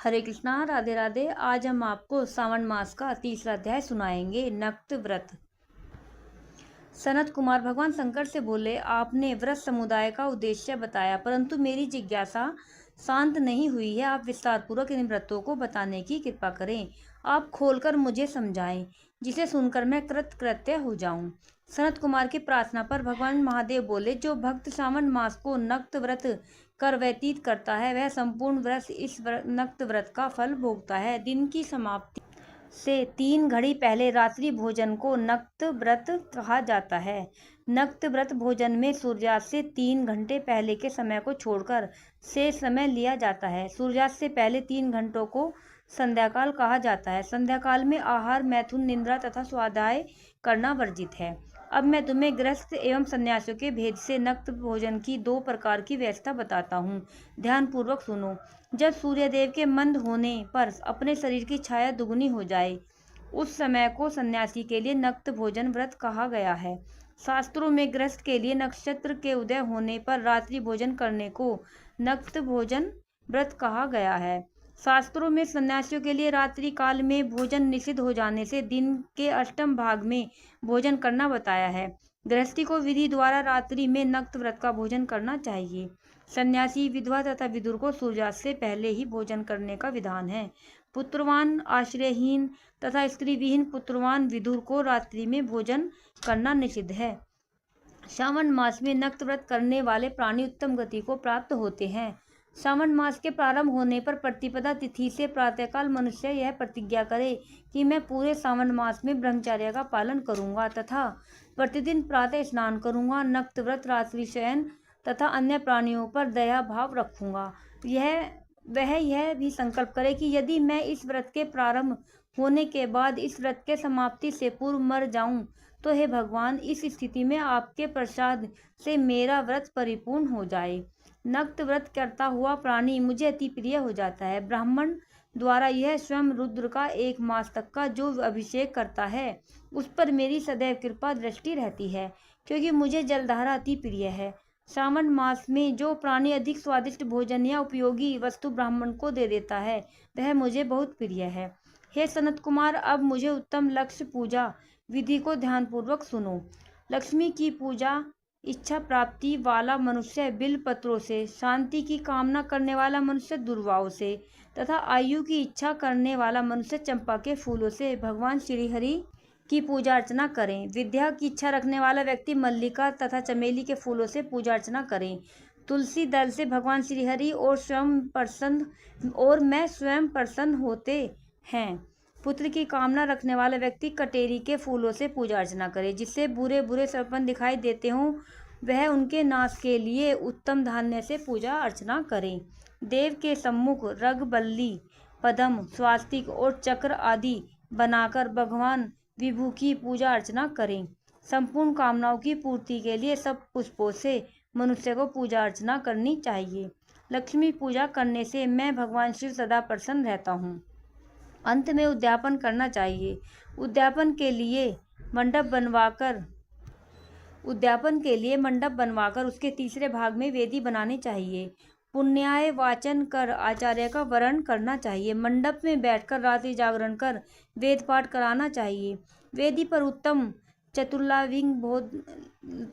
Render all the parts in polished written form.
हरे कृष्णा, राधे राधे। आज हम आपको सावन मास का तीसरा अध्याय सुनाएंगे, नक्त व्रत। सनत कुमार भगवान शंकर से बोले, आपने व्रत समुदाय का उद्देश्य बताया, परंतु मेरी जिज्ञासा शांत नहीं हुई है। आप विस्तार पूर्वक इन व्रतों को बताने की कृपा करें। आप खोलकर मुझे समझाएं, जिसे सुनकर मैं कृतकृत्य हो जाऊं। सनत कुमार की प्रार्थना पर भगवान महादेव बोले, जो भक्त सावन मास को नक्त व्रत कर व्यतीत करता है, वह संपूर्ण व्रत इस नक्त व्रत का फल भोगता है। दिन की समाप्ति से 3 घड़ी पहले रात्रि भोजन को नक्त व्रत कहा जाता है। नक्त व्रत भोजन में सूर्यास्त से 3 घंटे पहले के समय को छोड़कर शेष समय लिया जाता है। सूर्यास्त से पहले 3 घंटों को संध्याकाल कहा जाता है। संध्याकाल में आहार, मैथुन, निद्रा तथा स्वाध्याय करना वर्जित है। अब मैं तुम्हें गृहस्थ एवं सन्यासियों के भेद से नक्त भोजन की 2 प्रकार की व्यवस्था बताता हूँ। ध्यान पूर्वक सुनो। जब सूर्यदेव के मंद होने पर अपने शरीर की छाया दुगुनी हो जाए, उस समय को सन्यासी के लिए नक्त भोजन व्रत कहा गया है। शास्त्रों में गृहस्थ के लिए नक्षत्र के उदय होने पर रात्रि भोजन करने को नक्त भोजन व्रत कहा गया है। शास्त्रों में सन्यासियों के लिए रात्रि काल में भोजन निषिद्ध हो जाने से दिन के अष्टम भाग में भोजन करना बताया है। गृहस्थी को विधि द्वारा रात्रि में नक्त व्रत का भोजन करना चाहिए। सन्यासी, विधवा तथा विदुर को सूर्यास्त से पहले ही भोजन करने का विधान है। पुत्रवान, आश्रयहीन तथा स्त्री विहीन पुत्रवान विदुर को रात्रि में भोजन करना निषिद्ध है। सावन मास में नक्त व्रत करने वाले प्राणी उत्तम गति को प्राप्त होते हैं। सावन मास के प्रारंभ होने पर प्रतिपदा तिथि से प्रातःकाल मनुष्य यह प्रतिज्ञा करे कि मैं पूरे सावन मास में ब्रह्मचर्य का पालन करूंगा तथा प्रतिदिन प्रातः स्नान करूंगा, नक्त व्रत, रात्रि शयन तथा अन्य प्राणियों पर दया भाव रखूंगा। वह यह भी संकल्प करे कि यदि मैं इस व्रत के प्रारंभ होने के बाद इस व्रत के समाप्ति से पूर्व मर जाऊं, तो हे भगवान, इस स्थिति में आपके प्रसाद से मेरा व्रत परिपूर्ण हो जाए। नक्त व्रत करता हुआ प्राणी मुझे अति प्रिय हो जाता है। ब्राह्मण द्वारा यह स्वयं रुद्र का 1 मास तक का जो अभिषेक करता है, उस पर मेरी सदैव कृपा दृष्टि रहती है, क्योंकि मुझे जलधारा अति प्रिय है। सावन मास में जो प्राणी अधिक स्वादिष्ट भोजन या उपयोगी वस्तु ब्राह्मण को दे देता है, वह मुझे बहुत प्रिय है। हे सनत कुमार, अब मुझे उत्तम लक्ष्य पूजा विधि को ध्यानपूर्वक सुनो। लक्ष्मी की पूजा इच्छा प्राप्ति वाला मनुष्य बिल पत्रों से, शांति की कामना करने वाला मनुष्य दुर्वाओं से तथा आयु की इच्छा करने वाला मनुष्य चंपा के फूलों से भगवान श्री हरि की पूजा अर्चना करें। विद्या की इच्छा रखने वाला व्यक्ति मल्लिका तथा चमेली के फूलों से पूजा अर्चना करें। तुलसी दल से भगवान श्री हरि और मैं स्वयं प्रसन्न होते हैं। पुत्र की कामना रखने वाला व्यक्ति कटेरी के फूलों से पूजा अर्चना करे। जिससे बुरे बुरे सपन दिखाई देते हों, वह उनके नाश के लिए उत्तम धान्य से पूजा अर्चना करें। देव के सम्मुख रगबल्ली, पद्म, स्वास्तिक और चक्र आदि बनाकर भगवान विभु की पूजा अर्चना करें। संपूर्ण कामनाओं की पूर्ति के लिए सब पुष्पों से मनुष्य को पूजा अर्चना करनी चाहिए। लक्ष्मी पूजा करने से मैं भगवान शिव सदा प्रसन्न रहता हूँ। अंत में उद्यापन करना चाहिए। उद्यापन के लिए मंडप बनवाकर उसके तीसरे भाग में वेदी बनानी चाहिए। पुण्याय वाचन कर आचार्य का वरण करना चाहिए। मंडप में बैठकर रात्रि जागरण कर वेद पाठ कराना चाहिए। वेदी पर उत्तम चतुर्लाविंग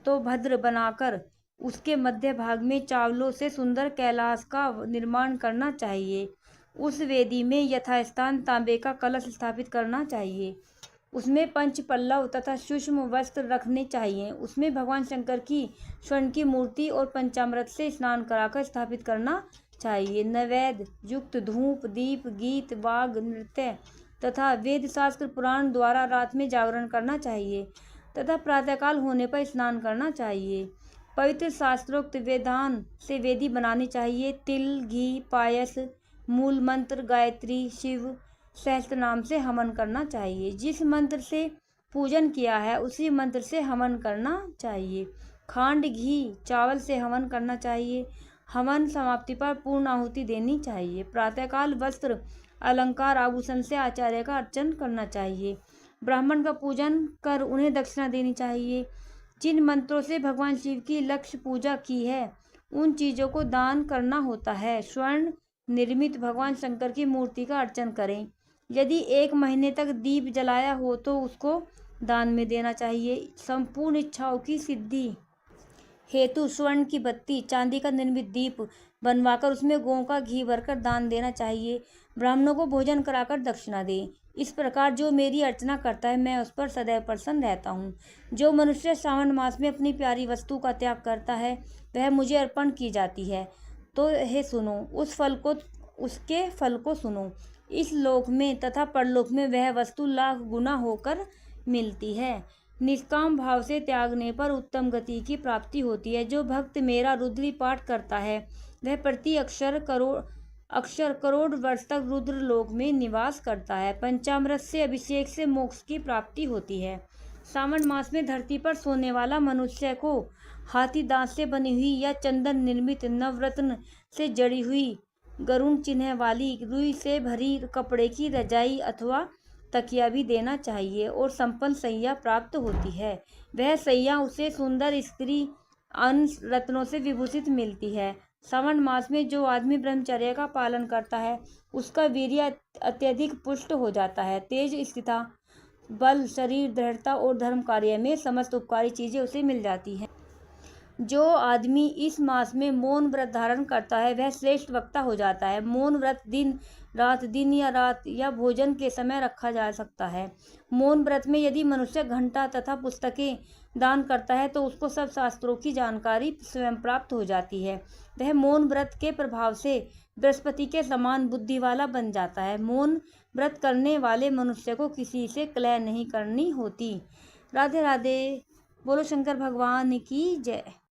तो भद्र बनाकर उसके मध्य भाग में चावलों से सुंदर कैलाश का निर्माण करना चाहिए। उस वेदी में यथास्थान तांबे का कलश स्थापित करना चाहिए। उसमें पंच पल्लव तथा सूक्ष्म वस्त्र रखने चाहिए। उसमें भगवान शंकर की स्वर्ण की मूर्ति और पंचामृत से स्नान कराकर स्थापित करना चाहिए। नैवेद्य युक्त धूप, दीप, गीत, वाग, नृत्य तथा वेद शास्त्र पुराण द्वारा रात में जागरण करना चाहिए तथा प्रातःकाल होने पर स्नान करना चाहिए। पवित्र शास्त्रोक्त विधान से वेदी बनानी चाहिए। तिल, घी, पायस, मूल मंत्र, गायत्री, शिव सहस्त्र नाम से हवन करना चाहिए। जिस मंत्र से पूजन किया है, उसी मंत्र से हवन करना चाहिए। खांड, घी, चावल से हवन करना चाहिए। हवन समाप्ति पर पूर्ण आहुति देनी चाहिए। प्रातःकाल वस्त्र, अलंकार, आभूषण से आचार्य का अर्चन करना चाहिए। ब्राह्मण का पूजन कर उन्हें दक्षिणा देनी चाहिए। जिन मंत्रों से भगवान शिव की लक्ष्य पूजा की है, उन चीजों को दान करना होता है। स्वर्ण, निर्मित भगवान शंकर की मूर्ति का अर्चन करें। यदि 1 महीने तक दीप जलाया हो तो उसको दान में देना चाहिए। संपूर्ण इच्छाओं की सिद्धि हेतु स्वर्ण की बत्ती, चांदी का निर्मित दीप बनवाकर उसमें गौ का घी भरकर दान देना चाहिए। ब्राह्मणों को भोजन कराकर दक्षिणा दें। इस प्रकार जो मेरी अर्चना करता है मैं उस पर सदैव प्रसन्न रहता हूँ। जो मनुष्य श्रावण मास में अपनी प्यारी वस्तु का त्याग करता है वह मुझे अर्पण की जाती है। तो हे सुनो, उसके फल को सुनो। इस लोक में तथा परलोक में वह वस्तु लाख गुना होकर मिलती है। निष्काम भाव से त्यागने पर उत्तम गति की प्राप्ति होती है। जो भक्त मेरा रुद्री पाठ करता है वह प्रति अक्षर करोड़ वर्ष तक रुद्र लोक में निवास करता है। पंचामृत से अभिषेक से मोक्ष की प्राप्ति होती है। सावन मास में धरती पर सोने वाला मनुष्य को हाथी दांत से बनी हुई या चंदन निर्मित नवरत्न से जड़ी हुई गरुण चिन्ह वाली रुई से भरी कपड़े की रजाई अथवा तकिया भी देना चाहिए और संपन्न सैया प्राप्त होती है। वह सैया उसे सुंदर स्त्री अन्य रत्नों से विभूषित मिलती है। श्रावण मास में जो आदमी ब्रह्मचर्य का पालन करता है उसका वीर्य अत्यधिक पुष्ट हो जाता है। तेज, स्थिरता, बल, शरीर, दृढ़ता और धर्म कार्य में समस्त उपकारी चीजें उसे मिल जाती हैं। जो आदमी इस मास में मौन व्रत धारण करता है वह श्रेष्ठ वक्ता हो जाता है। मौन व्रत दिन या रात या भोजन के समय रखा जा सकता है। मौन व्रत में यदि मनुष्य घंटा तथा पुस्तकें दान करता है तो उसको सब शास्त्रों की जानकारी स्वयं प्राप्त हो जाती है। वह मौन व्रत के प्रभाव से बृहस्पति के समान बुद्धि वाला बन जाता है। मौन व्रत करने वाले मनुष्य को किसी से कलह नहीं करनी होती। राधे राधे। बोलो शंकर भगवान की जय।